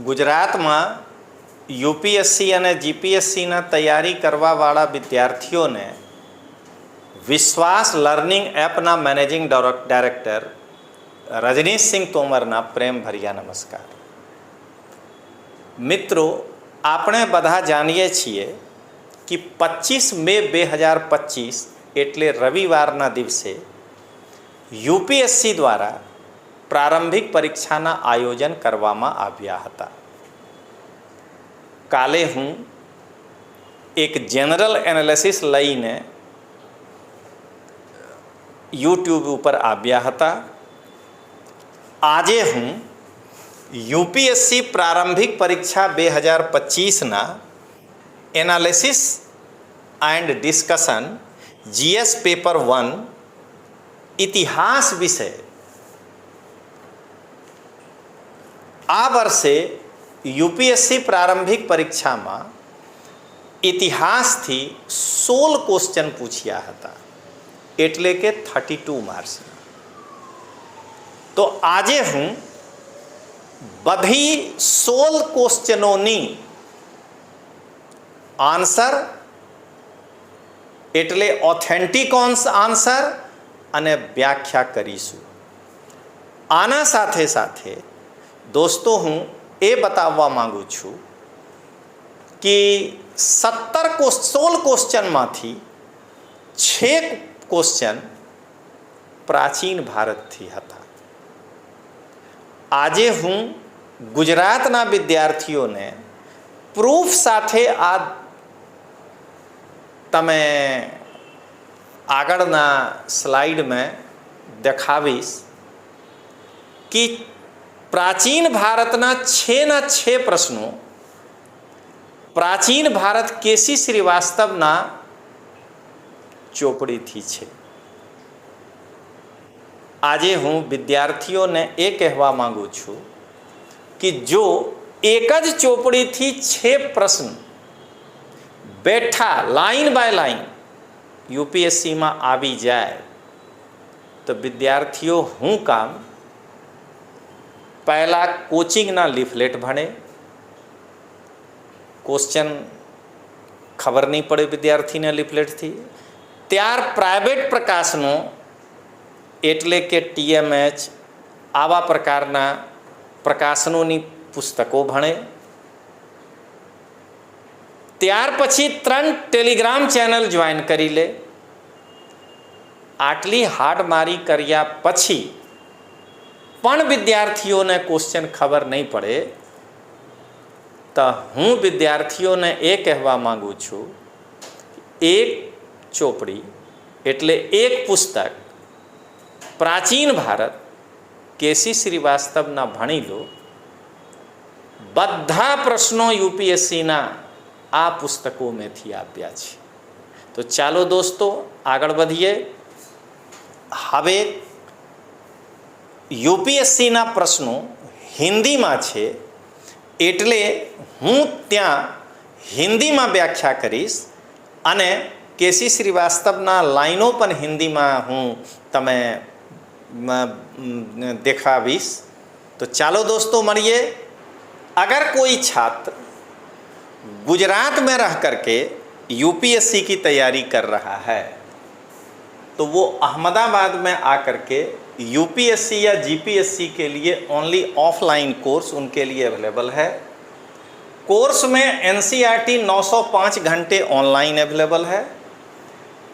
ગુજરાતમાં યુપીએસસી અને જીપીએસસીના તૈયારી કરવાવાળા વિદ્યાર્થીઓને વિશ્વાસ લર્નિંગ એપના મેનેજિંગ ડાયરેક્ટર રજનીશસિંહ તોમરના પ્રેમભર્યા નમસ્કાર. મિત્રો, આપણે બધા જાણીએ છીએ કે 25 મે 2025 એટલે રવિવારના દિવસે યુપીએસસી દ્વારા પ્રારંભિક પરીક્ષાના આયોજન કરવામાં આવ્યા હતા. કાલે હું એક જનરલ એનાલિસિસ લઈને યુટ્યુબ ઉપર આવ્યા હતા. આજે હું યુપીએસસી પ્રારંભિક પરીક્ષા 2025ના analysis and discussion GS paper 1 ઇતિહાસ વિશે આ વર્ષે યુપીએસસી પ્રારંભિક પરીક્ષામાં ઇતિહાસથી 16 ક્વેશ્ચન પૂછ્યા હતા, એટલે કે 32 માર્ક્સ. તો આજે હું બધી 16 ક્વેશ્ચનોની આન્સર એટલે ઓથેન્ટિક આન્સર અને વ્યાખ્યા કરીશું. આના સાથે સાથે દોસ્તો, હું એ બતાવવા માંગુ છું કે 16 ક્વેશ્ચનમાંથી 6 ક્વેશ્ચન પ્રાચીન ભારતથી હતા. આજે હું ગુજરાતના વિદ્યાર્થીઓને પ્રૂફ સાથે આ તમે આગળના સ્લાઇડમાં દેખાવીશ કે પ્રાચીન ભારતના 6 પ્રશ્નો પ્રાચીન ભારત કેસી શ્રીવાસ્તવના ચોપડીથી છે. આજે હું વિદ્યાર્થીઓને એ કહેવા માંગુ છું કે જો એક જ ચોપડીથી 6 પ્રશ્ન બેઠા લાઈન બાય લાઈન યુપીએસસીમાં આવી જાય તો વિદ્યાર્થીઓ હું કામ પહેલાં કોચિંગના લીફલેટ ભણે, ક્વેશ્ચન ખબર નહીં પડે વિદ્યાર્થીને લીફલેટથી, ત્યાર પ્રાઇવેટ પ્રકાશનો એટલે કે TMH આવા પ્રકારના પ્રકાશનોની પુસ્તકો ભણે, ત્યાર પછી 3 ટેલિગ્રામ ચેનલ જોઈન કરી લે. આટલી હાડમારી કર્યા પછી પણ વિદ્યાર્થીઓને ક્વેશ્ચન ખબર નહીં પડે તો હું વિદ્યાર્થીઓને એ કહેવા માગું છું, એક ચોપડી એટલે એક પુસ્તક પ્રાચીન ભારત કેસી શ્રીવાસ્તવના ભણી લો. બધા પ્રશ્નો યુપીએસસીના આ પુસ્તકોમાંથી આપ્યા છે. તો ચાલો દોસ્તો આગળ વધીએ. હવે યુપીએસસીના પ્રશ્નો હિન્દીમાં છે એટલે હું ત્યાં હિન્દીમાં વ્યાખ્યા કરીશ અને કેસી શ્રીવાસ્તવના લાઈનો પણ હિન્દીમાં હું તમે देखावीस. तो चलो दोस्तों મળીએ. अगर कोई छात्र गुजरात में रह करके यूपीएससी की तैयारी कर रहा है तो वो अहमदाबाद में आकर के यूपीएससी या जीपीएससी के लिए ओनली ऑफलाइन कोर्स उनके लिए अवेलेबल है. कोर्स में एनसीईआरटी 905 घंटे ऑनलाइन अवेलेबल है.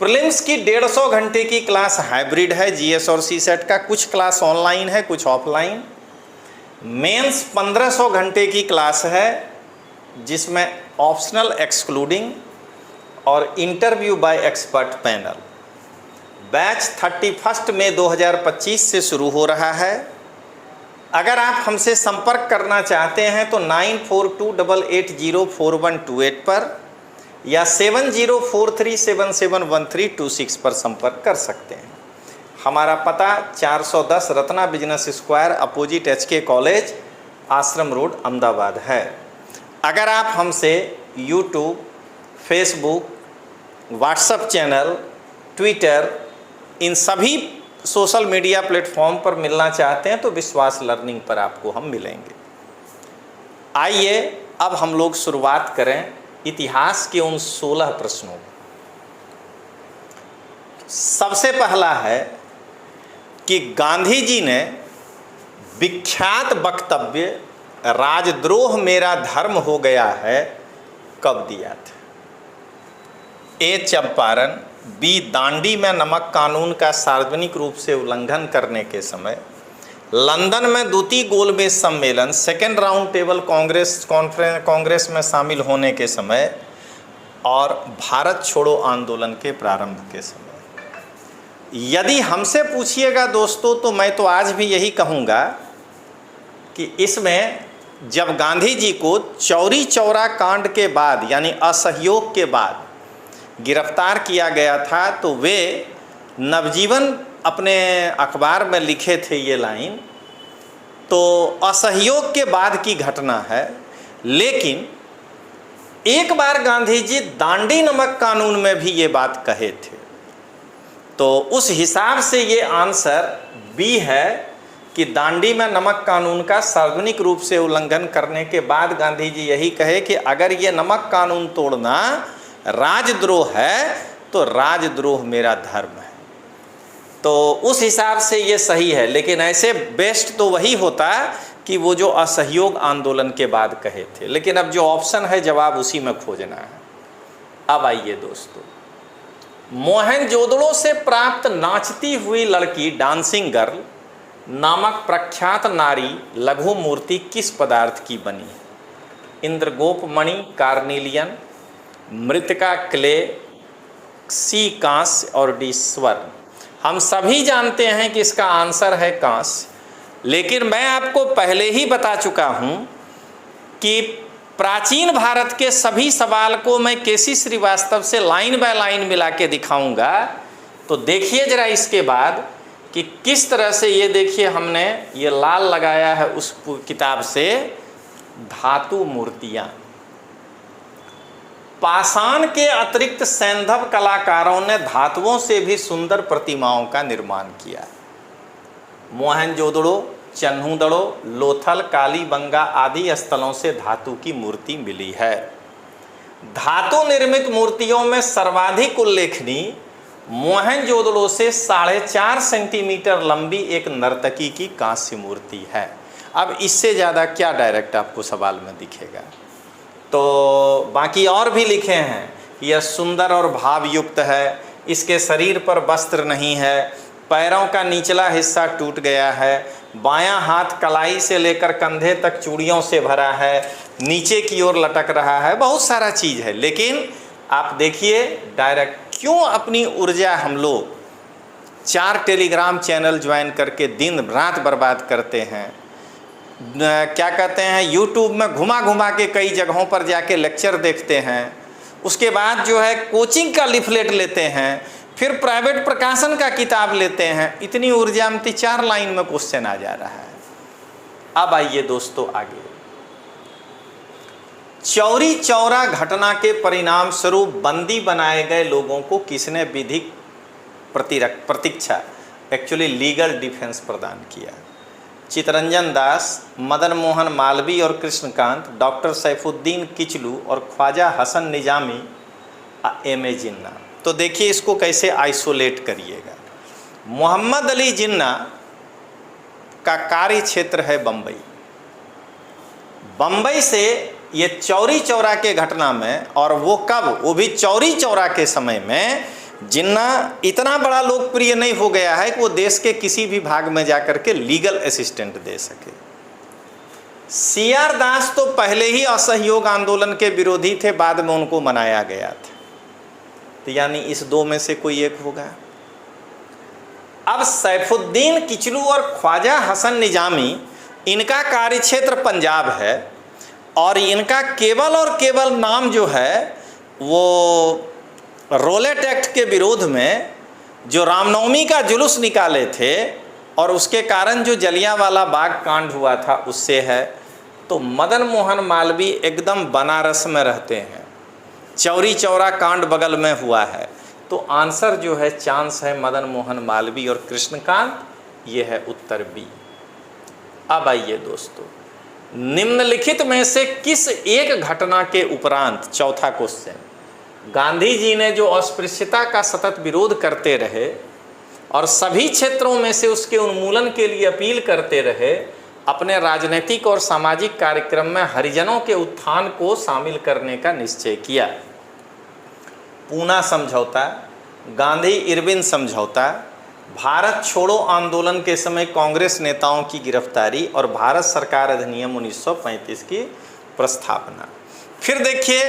प्रीलिम्स की 150 घंटे की क्लास हाइब्रिड है. जीएस और सीसेट का कुछ क्लास ऑनलाइन है, कुछ ऑफलाइन. मेंस 1500 घंटे की क्लास है जिसमें ऑप्शनल एक्सक्लूडिंग और interview by expert panel. Batch 31 मई 2025 से शुरू हो रहा है. अगर आप हमसे संपर्क करना चाहते हैं तो 9428804128 पर या 7043771326 पर संपर्क कर सकते हैं. हमारा पता 410 Ratna business square opposite HK college Ashram road Ahmedabad है. अगर आप हमसे YouTube, Facebook, WhatsApp channel, Twitter इन सभी सोशल मीडिया प्लेटफॉर्म पर मिलना चाहते हैं तो विश्वास लर्निंग पर आपको हम मिलेंगे. आइए अब हम लोग शुरुआत करें इतिहास के उन 16 प्रश्नों को। सबसे पहला है कि गांधी जी ने विख्यात वक्तव्य राजद्रोह मेरा धर्म हो गया है कब दिया था? ए चंपारण, बी दांडी में नमक कानून का सार्वजनिक रूप से उल्लंघन करने के समय, लंदन में द्वितीय गोलमेज सम्मेलन सेकेंड राउंड टेबल कांग्रेस में शामिल होने के समय, और भारत छोड़ो आंदोलन के प्रारंभ के समय। यदि हमसे पूछिएगा दोस्तों तो मैं तो आज भी यही कहूँगा कि इसमें जब गांधी जी को चौरी चौरा कांड के बाद यानी असहयोग के बाद गिरफ्तार किया गया था तो वे नवजीवन अपने अखबार में लिखे थे ये लाइन, तो असहयोग के बाद की घटना है। लेकिन एक बार गांधी जी दांडी नमक कानून में भी ये बात कहे थे, तो उस हिसाब से ये आंसर बी है कि दांडी में नमक कानून का सार्वजनिक रूप से उल्लंघन करने के बाद गांधी जी यही कहे कि अगर ये नमक कानून तोड़ना राजद्रोह है तो राजद्रोह मेरा धर्म है। तो उस हिसाब से ये सही है, लेकिन ऐसे बेस्ट तो वही होता कि वो जो असहयोग आंदोलन के बाद कहे थे। लेकिन अब जो ऑप्शन है जवाब उसी में खोजना है। अब आइए दोस्तों, मोहनजोदड़ो से प्राप्त नाचती हुई लड़की डांसिंग गर्ल नामक प्रख्यात नारी लघु मूर्ति किस पदार्थ की बनी? इंद्रगोप मणि, कार्निलियन, मृतिका क्ले, सी कांस्य और डी स्वर्ण। हम सभी जानते हैं कि इसका आंसर है कांस्य, लेकिन मैं आपको पहले ही बता चुका हूं कि प्राचीन भारत के सभी सवाल को मैं केसी श्रीवास्तव से लाइन बाय लाइन मिला के दिखाऊंगा। तो देखिए जरा इसके बाद कि किस तरह से ये देखिए हमने ये लाल लगाया है उस किताब से, धातु मूर्तियां। पाषाण के अतिरिक्त सैंधव कलाकारों ने धातुओं से भी सुंदर प्रतिमाओं का निर्माण किया। मोहनजोदड़ो, चन्हूदड़ो, लोथल, कालीबंगा आदि स्थलों से धातु की मूर्ति मिली है। धातु निर्मित मूर्तियों में सर्वाधिक उल्लेखनीय मोहनजोदड़ो से 4.5 सेंटीमीटर लंबी एक नर्तकी की कांस्य मूर्ति है। अब इससे ज़्यादा क्या डायरेक्ट आपको सवाल में दिखेगा? तो बाकी और भी लिखे हैं, यह सुंदर और भावयुक्त है, इसके शरीर पर वस्त्र नहीं है, पैरों का निचला हिस्सा टूट गया है, बायां हाथ कलाई से लेकर कंधे तक चूड़ियों से भरा है, नीचे की ओर लटक रहा है, बहुत सारा चीज़ है। लेकिन आप देखिए डायरेक्ट क्यों अपनी ऊर्जा हम लोग 4 टेलीग्राम चैनल ज्वाइन करके दिन रात बर्बाद करते हैं, क्या कहते हैं, यूट्यूब में घुमा घुमा के कई जगहों पर जाके लेक्चर देखते हैं, उसके बाद जो है कोचिंग का लिफलेट लेते हैं, फिर प्राइवेट प्रकाशन का किताब लेते हैं। इतनी ऊर्जा में 4 लाइन में क्वेश्चन आ जा रहा है। अब आइए दोस्तों आगे, चौरी चौरा घटना के परिणाम स्वरूप बंदी बनाए गए लोगों को किसने विधिक प्रतीक्षा एक्चुअली लीगल डिफेंस प्रदान किया? चितरंजन दास, मदन मोहन मालवीय और कृष्णकांत, डॉक्टर सैफुद्दीन किचलू और ख्वाजा हसन निजामी, एम ए जिन्ना। तो देखिए इसको कैसे आइसोलेट करिएगा। मोहम्मद अली जिन्ना का कार्य क्षेत्र है बम्बई। बम्बई से ये चौरी चौरा के घटना में, और वो कब, वो भी चौरी चौरा के समय में, जिन्ना इतना बड़ा लोकप्रिय नहीं हो गया है कि वो देश के किसी भी भाग में जाकर के लीगल असिस्टेंट दे सके। सीआर दास तो पहले ही असहयोग आंदोलन के विरोधी थे, बाद में उनको मनाया गया था। तो यानी इस 2 में से कोई एक होगा। अब सैफुद्दीन किचलू और ख्वाजा हसन निजामी, इनका कार्यक्षेत्र पंजाब है, और इनका केवल और केवल नाम जो है वो रोलेट एक्ट के विरोध में जो रामनवमी का जुलूस निकाले थे और उसके कारण जो जलियांवाला बाग कांड हुआ था उससे है। तो मदन मोहन मालवीय एकदम बनारस में रहते हैं, चौरी चौरा कांड बगल में हुआ है। तो आंसर जो है चांस है मदन मोहन मालवीय और कृष्णकांत, ये है उत्तर बी। अब आइए दोस्तों, निम्नलिखित में से किस एक घटना के उपरांत, चौथा क्वेश्चन, गांधी जी ने जो अस्पृश्यता का सतत विरोध करते रहे और सभी क्षेत्रों में से उसके उन्मूलन के लिए अपील करते रहे, अपने राजनीतिक और सामाजिक कार्यक्रम में हरिजनों के उत्थान को शामिल करने का निश्चय किया? पूना समझौता, गांधी इरविन समझौता, भारत छोड़ो आंदोलन के समय कांग्रेस नेताओं की गिरफ्तारी और भारत सरकार अधिनियम 1935 की प्रस्तावना। फिर देखिए,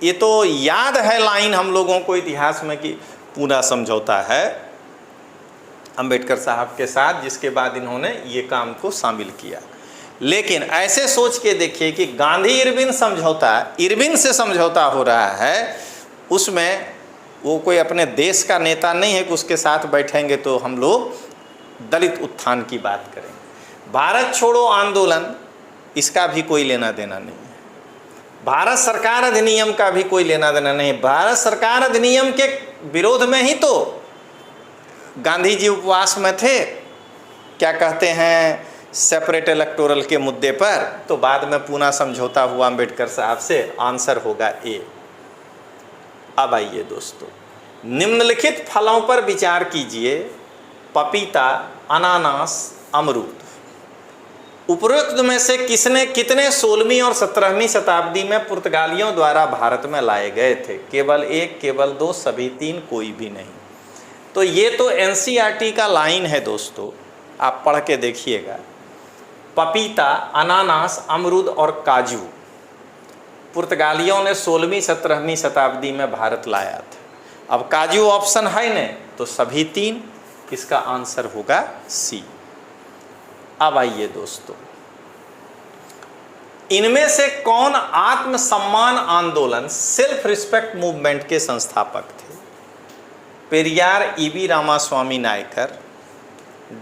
ये तो याद है लाइन हम लोगों को इतिहास में कि पूना समझौता है अंबेडकर साहब के साथ, जिसके बाद इन्होंने ये काम को शामिल किया। लेकिन ऐसे सोच के देखिए कि गांधी इरविन समझौता, इरविन से समझौता हो रहा है, उसमें वो कोई अपने देश का नेता नहीं है कि उसके साथ बैठेंगे तो हम लोग दलित उत्थान की बात करेंगे। भारत छोड़ो आंदोलन, इसका भी कोई लेना देना नहीं है। भारत सरकार अधिनियम का भी कोई लेना देना नहीं है। भारत सरकार अधिनियम के विरोध में ही तो गांधी जी उपवास में थे, क्या कहते हैं, सेपरेट इलेक्टोरल के मुद्दे पर। तो बाद में पूना समझौता हुआ अंबेडकर साहब से, आंसर होगा ए। अब आइए दोस्तों, निम्नलिखित फलों पर विचार कीजिए, पपीता, अनानास, अमरूद। उपरोक्त में से कितने 16वीं और 17वीं शताब्दी में पुर्तगालियों द्वारा भारत में लाए गए थे? केवल एक, केवल दो, सभी तीन, कोई भी नहीं। तो ये तो एनसीईआरटी का लाइन है दोस्तों, आप पढ़ के देखिएगा। पपीता, अनानास, अमरूद और काजू पुर्तगालियों ने 16वीं 17वीं शताब्दी में भारत लाया था। अब काजू ऑप्शन है न, तो सभी तीन, इसका आंसर होगा सी। अब आइए दोस्तों, इनमें से कौन आत्मसम्मान आंदोलन, सेल्फ रिस्पेक्ट मूवमेंट के संस्थापक थे? Periyar E V Ramaswamy Naicker,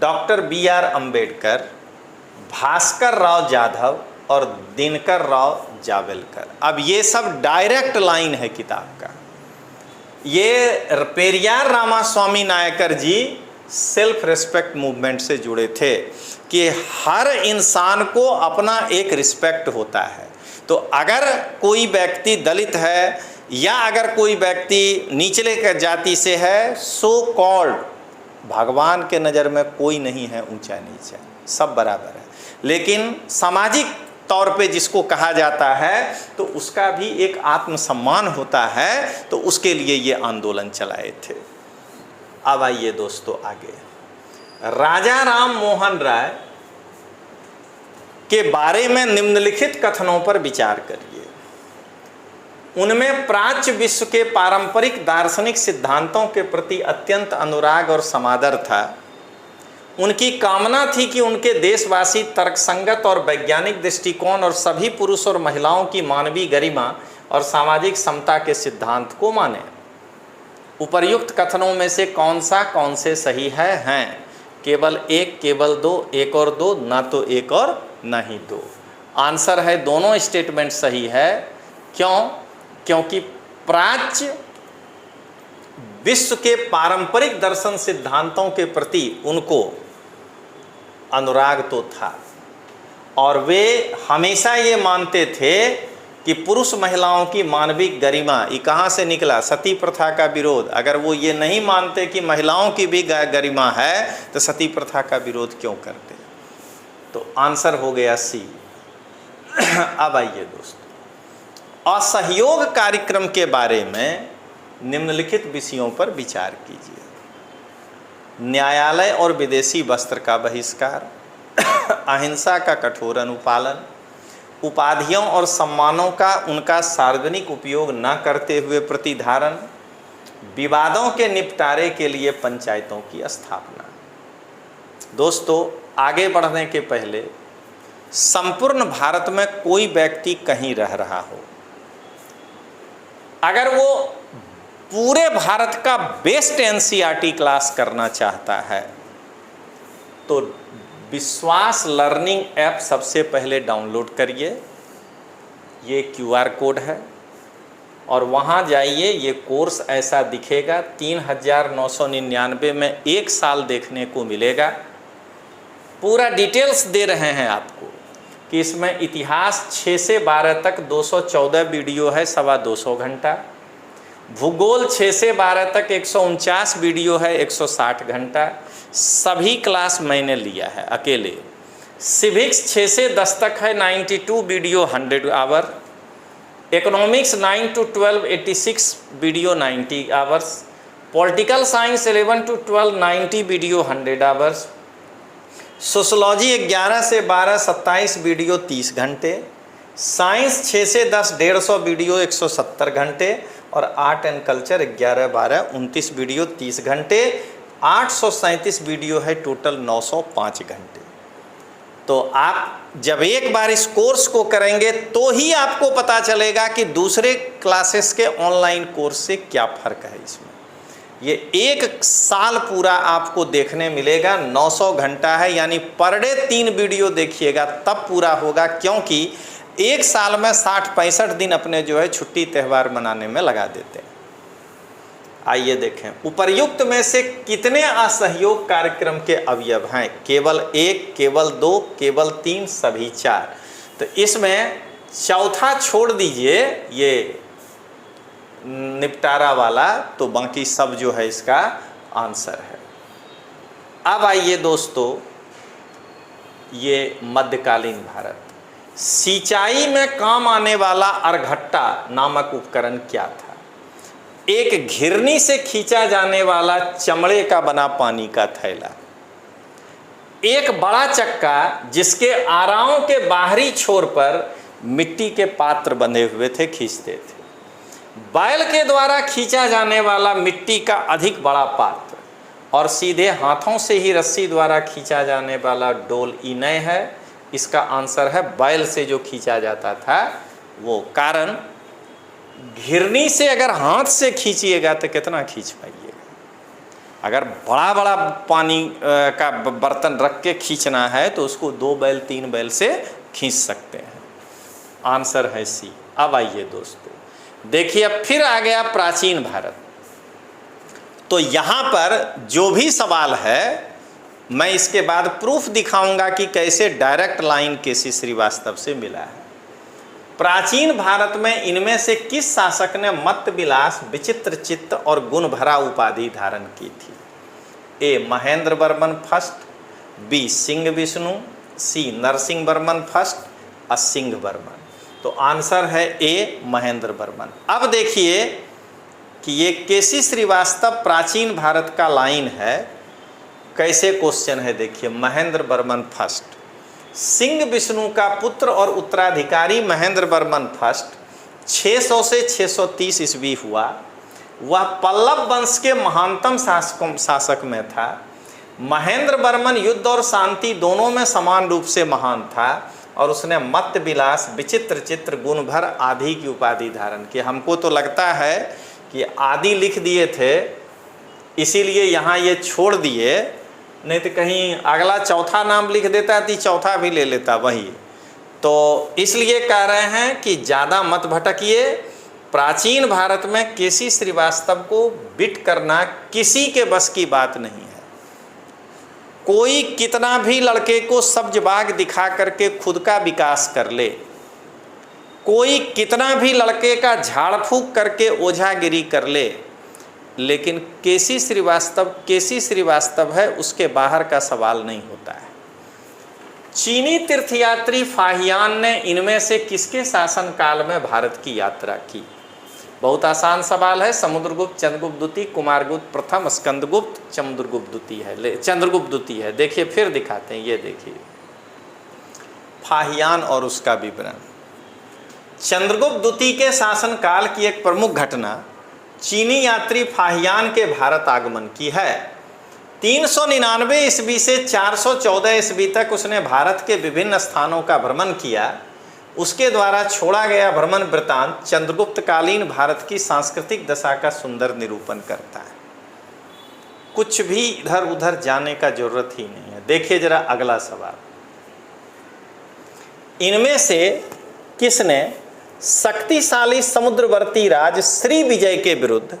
doctor BR Ambedkar, Bhaskar Rao Jadhav और दिनकर राव जावलकर। अब ये सब डायरेक्ट लाइन है किताब का। ये पेरियार रामास्वामी नायकर जी सेल्फ रिस्पेक्ट मूवमेंट से जुड़े थे कि हर इंसान को अपना एक रिस्पेक्ट होता है। तो अगर कोई व्यक्ति दलित है या अगर कोई व्यक्ति निचले जाति से है, सो कॉल्ड, भगवान के नज़र में कोई नहीं है ऊंचा नीचा, सब बराबर है। लेकिन सामाजिक तौर पे जिसको कहा जाता है तो उसका भी एक आत्मसम्मान होता है, तो उसके लिए ये आंदोलन चलाए थे। अब आइए दोस्तों आगे, राजा राम मोहन राय के बारे में निम्नलिखित कथनों पर विचार करिए। उनमें प्राच्य विश्व के पारंपरिक दार्शनिक सिद्धांतों के प्रति अत्यंत अनुराग और समादर था। उनकी कामना थी कि उनके देशवासी तर्कसंगत और वैज्ञानिक दृष्टिकोण और सभी पुरुष और महिलाओं की मानवीय गरिमा और सामाजिक समता के सिद्धांत को माने। उपर्युक्त कथनों में से कौन से सही है? हैं केवल एक, केवल दो, एक और दो, ना तो एक और ना ही दो। आंसर है दोनों स्टेटमेंट सही है। क्यों? क्योंकि प्राच्य विश्व के पारंपरिक दर्शन सिद्धांतों के प्रति उनको अनुराग तो था और वे हमेशा ये मानते थे कि पुरुष महिलाओं की मानवीय गरिमा, ये कहाँ से निकला? सती प्रथा का विरोध। अगर वो ये नहीं मानते कि महिलाओं की भी गरिमा है तो सती प्रथा का विरोध क्यों करते? तो आंसर हो गया सी। अब आइए दोस्तों, असहयोग कार्यक्रम के बारे में निम्नलिखित विषयों पर विचार कीजिए। न्यायालय और विदेशी वस्त्र का बहिष्कार, अहिंसा का कठोर अनुपालन, उपाधियों और सम्मानों का उनका सार्वजनिक उपयोग न करते हुए प्रतिधारण, विवादों के निपटारे के लिए पंचायतों की स्थापना। दोस्तों, आगे बढ़ने के पहले संपूर्ण भारत में कोई व्यक्ति कहीं रह रहा हो, अगर वो पूरे भारत का बेस्ट एनसीईआरटी क्लास करना चाहता है तो विश्वास लर्निंग ऐप सबसे पहले डाउनलोड करिए। ये QR कोड है और वहाँ जाइए, ये कोर्स ऐसा दिखेगा। 3,999 में 1 साल देखने को मिलेगा। पूरा डिटेल्स दे रहे हैं आपको। कि इसमें इतिहास 6 से 12 तक 214 वीडियो है, 225 घंटा। भूगोल 6 से 12 तक 149 वीडियो है, 160 घंटा। सभी क्लास मैंने लिया है अकेले। सिविक्स 6 से 10 तक है 92 video 100 hour. Economics 9 to 12 86 video 90 hours. Political science 11 to 12 90 video 100 hours. Sociology 11 से 12 27 वीडियो 30 घंटे। साइंस 6 से 10 150 वीडियो 170 घंटे। और आर्ट एंड कल्चर 11 12 29 वीडियो 30 घंटे। 837 वीडियो है टोटल 905 घंटे। तो आप जब एक बार इस कोर्स को करेंगे तो ही आपको पता चलेगा कि दूसरे क्लासेस के ऑनलाइन कोर्स से क्या फ़र्क है। इसमें ये 1 साल पूरा आपको देखने मिलेगा। 900 घंटा है, यानी पर डे 3 वीडियो देखिएगा तब पूरा होगा, क्योंकि 1 साल में 60-65 दिन अपने जो है छुट्टी त्यौहार मनाने में लगा देते हैं। आइए देखें उपर्युक्त में से कितने असहयोग कार्यक्रम के अवयव हैं। केवल 1, केवल 2, केवल 3, सभी 4। तो इसमें चौथा छोड़ दीजिए, ये निपटारा वाला, तो बाकी सब जो है इसका आंसर है। अब आइए दोस्तों, ये मध्यकालीन भारत। सिंचाई में काम आने वाला अरघट्टा नामक उपकरण क्या था। एक घिरनी से खींचा जाने वाला चमड़े का बना पानी का थैला। एक बड़ा चक्का जिसके आराओं के बाहरी छोर पर मिट्टी के पात्र बंधे हुए थे, खींचते थे। बैल के द्वारा खींचा जाने वाला मिट्टी का अधिक बड़ा पात्र और सीधे हाथों से ही रस्सी द्वारा खींचा जाने वाला डोल इनय है। इसका आंसर है बैल से जो खींचा जाता था वो। कारण घिरनी से अगर हाथ से खींचिएगा तो कितना खींच पाइएगा। अगर बड़ा बड़ा पानी का बर्तन रख के खींचना है तो उसको 2 बैल 3 बैल से खींच सकते हैं। आंसर है सी। अब आइए दोस्तों देखिए, अब फिर आ गया प्राचीन भारत। तो यहाँ पर जो भी सवाल है मैं इसके बाद प्रूफ दिखाऊंगा कि कैसे डायरेक्ट लाइन केसी श्रीवास्तव से मिला है। प्राचीन भारत में इनमें से किस शासक ने मत्त विलास, विचित्र चित्त और गुण भरा उपाधि धारण की थी। ए महेंद्र वर्मन फर्स्ट, बी सिंह विष्णु, सी नरसिंह वर्मन फर्स्ट, और सिंह वर्मन। तो आंसर है ए महेंद्र वर्मन। अब देखिए कि ये केसी श्रीवास्तव प्राचीन भारत का लाइन है। कैसे क्वेश्चन है देखिए, महेंद्र वर्मन फर्स्ट। सिंह विष्णु का पुत्र और उत्तराधिकारी महेंद्र वर्मन फर्स्ट 600 से 630 ईस्वी हुआ। वह पल्लव वंश के महानतम शासक में था। महेंद्र वर्मन युद्ध और शांति दोनों में समान रूप से महान था और उसने मत्त विलास, विचित्र चित्र, गुण भर आदि की उपाधि धारण की। हमको तो लगता है कि आदि लिख दिए थे इसीलिए यहाँ ये छोड़ दिए, नहीं तो कहीं अगला चौथा नाम लिख देता तो चौथा भी ले लेता वही। तो इसलिए कह रहे हैं कि ज़्यादा मत भटकिए। प्राचीन भारत में केसी श्रीवास्तव को बिट करना किसी के बस की बात नहीं है। कोई कितना भी लड़के को सब्जबाग दिखा करके खुद का विकास कर ले, कोई कितना भी लड़के का झाड़ फूक करके ओझागिरी कर ले, लेकिन केसी श्रीवास्तव है, उसके बाहर का सवाल नहीं होता है। चीनी तीर्थयात्री फाहियान ने इनमें से किसके शासनकाल में भारत की यात्रा की। बहुत आसान सवाल है। समुद्रगुप्त, चंद्रगुप्त द्वितीय, कुमारगुप्त प्रथम, स्कंदगुप्त, चंद्रगुप्त द्वितीय है। देखिए फिर दिखाते हैं, ये देखिए फाहियान और उसका विवरण। चंद्रगुप्त द्वितीय के शासनकाल की एक प्रमुख घटना चीनी यात्री फाहियान के भारत आगमन की है। 399 ईस्वी से 414 ईस्वी तक उसने भारत के विभिन्न स्थानों का भ्रमण किया। उसके द्वारा छोड़ा गया भ्रमण वृत्तांत चंद्रगुप्तकालीन भारत की सांस्कृतिक दशा का सुंदर निरूपण करता है। कुछ भी इधर उधर जाने का जरूरत ही नहीं है। देखिए जरा अगला सवाल, इनमें से किसने शक्तिशाली समुद्रवर्ती राज श्री विजय के विरुद्ध,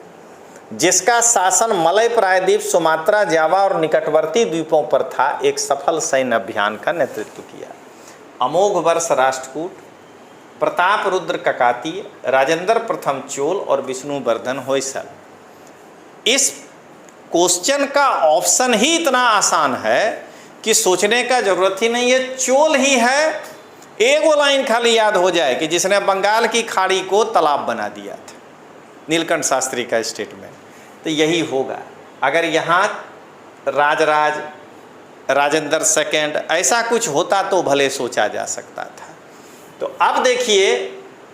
जिसका शासन मलय प्रायद्वीप, सुमात्रा, जावा और निकटवर्ती द्वीपों पर था, एक सफल सैन्य अभियान का नेतृत्व किया। अमोघ वर्ष राष्ट्रकूट, प्रताप रुद्र ककातीय, राजेंद्र प्रथम चोल और विष्णुवर्धन होयसल। इस क्वेश्चन का ऑप्शन ही इतना आसान है कि सोचने का जरूरत ही नहीं है, चोल ही है। एक वो लाइन खाली याद हो जाए कि जिसने बंगाल की खाड़ी को तालाब बना दिया था, नीलकंठ शास्त्री का स्टेटमेंट, तो यही होगा। अगर यहाँ राजराज, राजेंद्र सेकंड ऐसा कुछ होता तो भले सोचा जा सकता था। तो अब देखिए,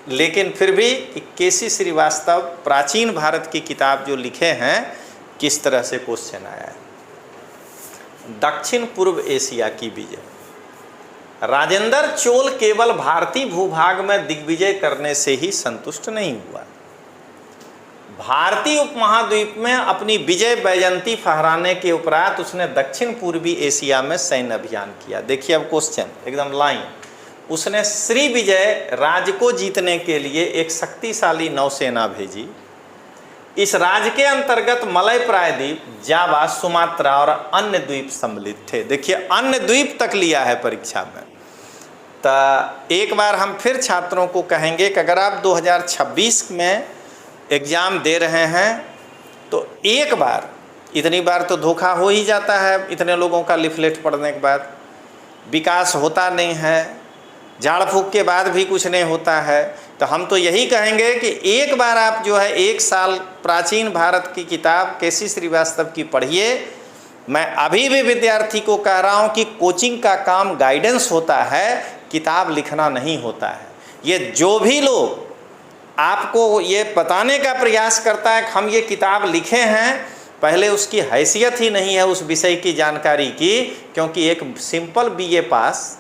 लेकिन फिर भी केसी श्रीवास्तव प्राचीन भारत की किताब जो लिखे हैं, किस तरह से क्वेश्चन आया है। दक्षिण पूर्व एशिया की विजय। राजेंद्र चोल केवल भारतीय भूभाग में दिग्विजय करने से ही संतुष्ट नहीं हुआ, भारतीय उपमहाद्वीप में अपनी विजय वैजयंती फहराने के उपरांत उसने दक्षिण पूर्वी एशिया में सैन्य अभियान किया। देखिए अब क्वेश्चन एकदम लाइन, उसने श्री विजय राज्य को जीतने के लिए एक शक्तिशाली नौसेना भेजी। इस राज्य के अंतर्गत मलय प्रायद्वीप, जावा, सुमात्रा और अन्य द्वीप सम्मिलित थे। देखिए अन्य द्वीप तक लिया है परीक्षा में। तो एक बार हम फिर छात्रों को कहेंगे कि अगर आप 2026 में एग्ज़ाम दे रहे हैं तो एक बार, इतनी बार तो धोखा हो ही जाता है इतने लोगों का लिफलेट पढ़ने के बाद, विकास होता नहीं है, झाड़ फूक के बाद भी कुछ नहीं होता है। तो हम तो यही कहेंगे कि एक बार आप जो है 1 साल प्राचीन भारत की किताब केसी श्रीवास्तव की पढ़िए। मैं अभी भी विद्यार्थी को कह रहा हूँ कि कोचिंग का काम गाइडेंस होता है, किताब लिखना नहीं होता है। ये जो भी लोग आपको ये बताने का प्रयास करता है कि हम ये किताब लिखे हैं, पहले उसकी हैसियत ही नहीं है उस विषय की जानकारी की, क्योंकि एक सिंपल बीए पास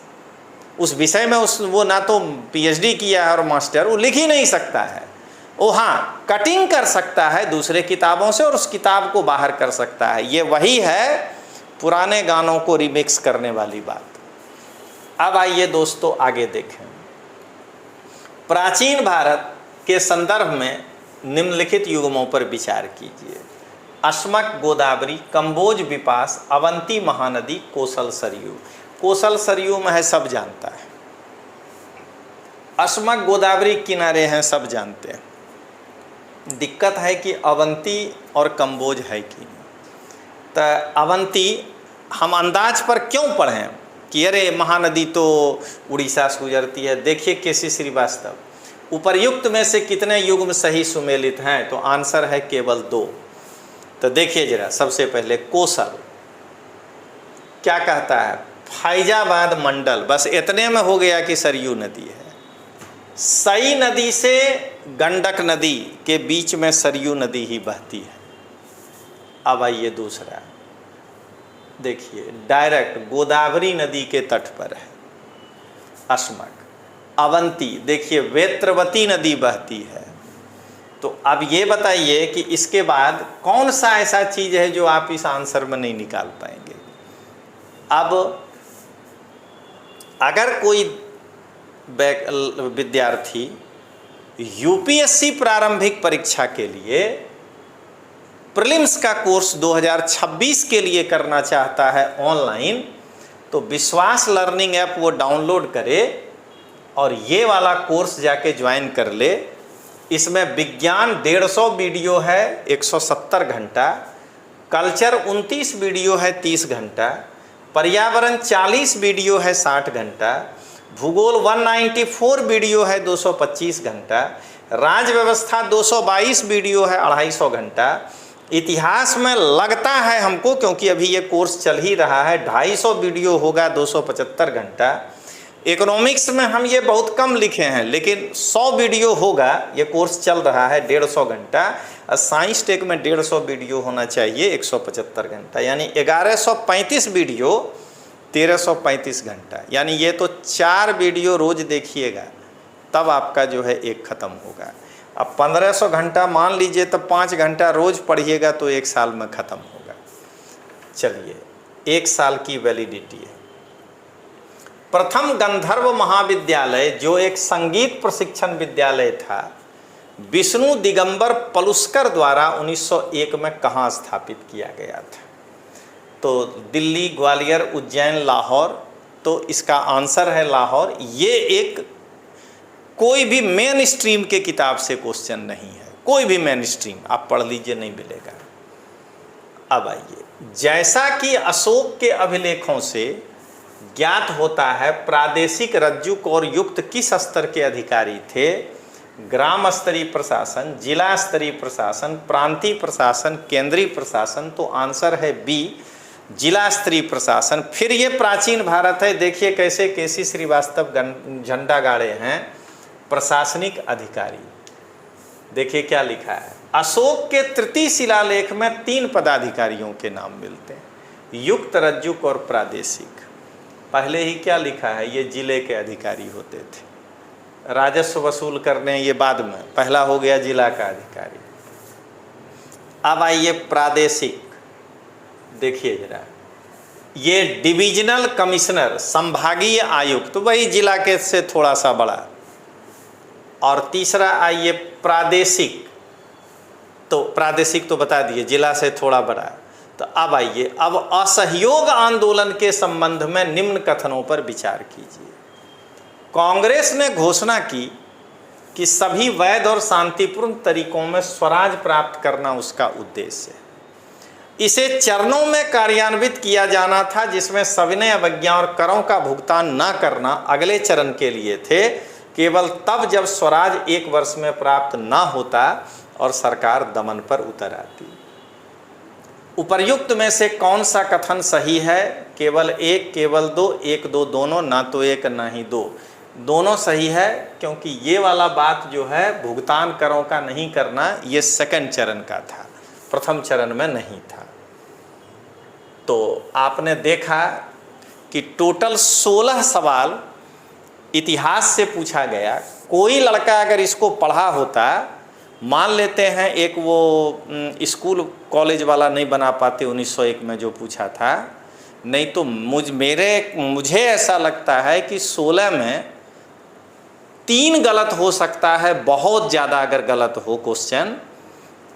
उस विषय में वो ना तो पीएचडी किया है और मास्टर, वो लिख ही नहीं सकता है। वो हाँ कटिंग कर सकता है दूसरे किताबों से और उस किताब को बाहर कर सकता है। ये वही है पुराने गानों को रिमिक्स करने वाली बात। अब आइए दोस्तों आगे देखें। प्राचीन भारत के संदर्भ में निम्नलिखित युग्मों पर विचार कीजिए। अस्मक, गोदावरी, कंबोज, बिपास, अवंती महानदी, कोसल सरयू। कोसल सरयू में है, सब जानता है। अस्मक गोदावरी किनारे हैं, सब जानते हैं। दिक्कत है कि अवंती और कंबोज है कि नहीं। तो अवंती हम अंदाज पर क्यों पढ़ें कि अरे महानदी तो उड़ीसा से गुजरती है। देखिए केसी श्रीवास्तव, उपर्युक्त में से कितने युग्म सही सुमेलित हैं, तो आंसर है केवल 2। तो देखिए जरा, सबसे पहले कोसल क्या कहता है, फैजाबाद मंडल, बस इतने में हो गया कि सरयू नदी है। सई नदी से गंडक नदी के बीच में सरयू नदी ही बहती है। अब आइए दूसरा, देखिए डायरेक्ट गोदावरी नदी के तट पर है अस्मक। अवंती देखिए वेत्रवती नदी बहती है। तो अब ये बताइए कि इसके बाद कौन सा ऐसा चीज़ है जो आप इस आंसर में नहीं निकाल पाएंगे। अब अगर कोई विद्यार्थी यूपीएससी प्रारंभिक परीक्षा के लिए प्रीलिम्स का कोर्स 2026 के लिए करना चाहता है ऑनलाइन, तो विश्वास लर्निंग ऐप वो डाउनलोड करे और ये वाला कोर्स जाके ज्वाइन कर ले। इसमें विज्ञान 150 वीडियो है 170 घंटा, कल्चर 29 वीडियो है 30 घंटा, पर्यावरण 40 वीडियो है 60 घंटा, भूगोल 194 वीडियो है 225 घंटा, राज्य व्यवस्था 222 वीडियो है 250 घंटा, इतिहास में लगता है हमको, क्योंकि अभी ये कोर्स चल ही रहा है, 250 वीडियो होगा 275 घंटा। इकोनॉमिक्स में हम ये बहुत कम लिखे हैं, लेकिन 100 वीडियो होगा, ये कोर्स चल रहा है 150 घंटा। और साइंस टेक में 150 वीडियो होना चाहिए 175 घंटा, यानी 1135 वीडियो 1335 घंटा। यानी ये तो 4 वीडियो रोज देखिएगा तब आपका जो है एक ख़त्म होगा। अब 1500 घंटा मान लीजिए, तब 5 घंटा रोज पढ़िएगा तो 1 साल में ख़त्म होगा। चलिए, 1 साल की वैलिडिटी है। प्रथम गंधर्व महाविद्यालय जो एक संगीत प्रशिक्षण विद्यालय था, विष्णु दिगंबर पलुस्कर द्वारा 1901 में कहाँ स्थापित किया गया था? तो दिल्ली, ग्वालियर, उज्जैन, लाहौर तो इसका आंसर है लाहौर। ये एक कोई भी मेन स्ट्रीम के किताब से क्वेश्चन नहीं है, कोई भी मेन स्ट्रीम आप पढ़ लीजिए नहीं मिलेगा। अब आइए, जैसा कि अशोक के अभिलेखों से ज्ञात होता है, प्रादेशिक रज्जुक और युक्त किस स्तर के अधिकारी थे? ग्राम स्तरीय प्रशासन, जिला स्तरीय प्रशासन, प्रांतीय प्रशासन, केंद्रीय प्रशासन। तो आंसर है बी, जिला स्तरीय प्रशासन। फिर ये प्राचीन भारत है, देखिए कैसे केसी श्रीवास्तव झंडा गाड़े हैं, प्रशासनिक अधिकारी। देखिए क्या लिखा है, अशोक के तृतीय शिलालेख में 3 पदाधिकारियों के नाम मिलते हैं, युक्त, रज्जुक और प्रादेशिक। पहले ही क्या लिखा है, ये जिले के अधिकारी होते थे, राजस्व वसूल करने, ये बाद में, पहला हो गया जिला का अधिकारी। अब आइए प्रादेशिक, देखिए जरा, ये डिविजनल कमिश्नर, संभागीय आयुक्त, वही जिला के से थोड़ा सा बड़ा। और तीसरा आइए प्रादेशिक, तो प्रादेशिक तो बता दिए, जिला से थोड़ा बड़ा। तो अब आइए, अब असहयोग आंदोलन के संबंध में निम्न कथनों पर विचार कीजिए। कांग्रेस ने घोषणा की कि सभी वैध और शांतिपूर्ण तरीकों में स्वराज प्राप्त करना उसका उद्देश्य है। इसे चरणों में कार्यान्वित किया जाना था, जिसमें सविनय अवज्ञा और करों का भुगतान न करना अगले चरण के लिए थे, केवल तब जब स्वराज 1 वर्ष में प्राप्त न होता और सरकार दमन पर उतर आती। उपर्युक्त में से कौन सा कथन सही है? केवल 1, केवल 2, 1, 2 दोनों, ना तो 1 ना ही 2, दोनों सही है, क्योंकि ये वाला बात जो है भुगतान करों का नहीं करना, ये सेकंड चरण का था, प्रथम चरण में नहीं था। तो आपने देखा कि टोटल 16 सवाल इतिहास से पूछा गया। कोई लड़का अगर इसको पढ़ा होता, मान लेते हैं एक वो स्कूल कॉलेज वाला नहीं बना पाते 1901 में जो पूछा था, नहीं तो मुझे ऐसा लगता है कि 16 में 3 गलत हो सकता है, बहुत ज़्यादा अगर गलत हो क्वेश्चन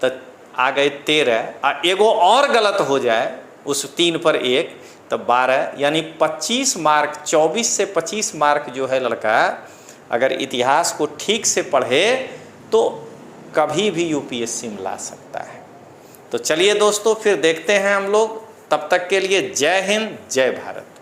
तो आ गए 13, एगो और गलत हो जाए उस 3 पर 1 तो 12, यानी 25 मार्क, 24 से 25 मार्क जो है लड़का अगर इतिहास को ठीक से पढ़े तो कभी भी यूपीएससी में ला सकता है। तो चलिए दोस्तों, फिर देखते हैं हम लोग, तब तक के लिए जय हिंद, जय भारत।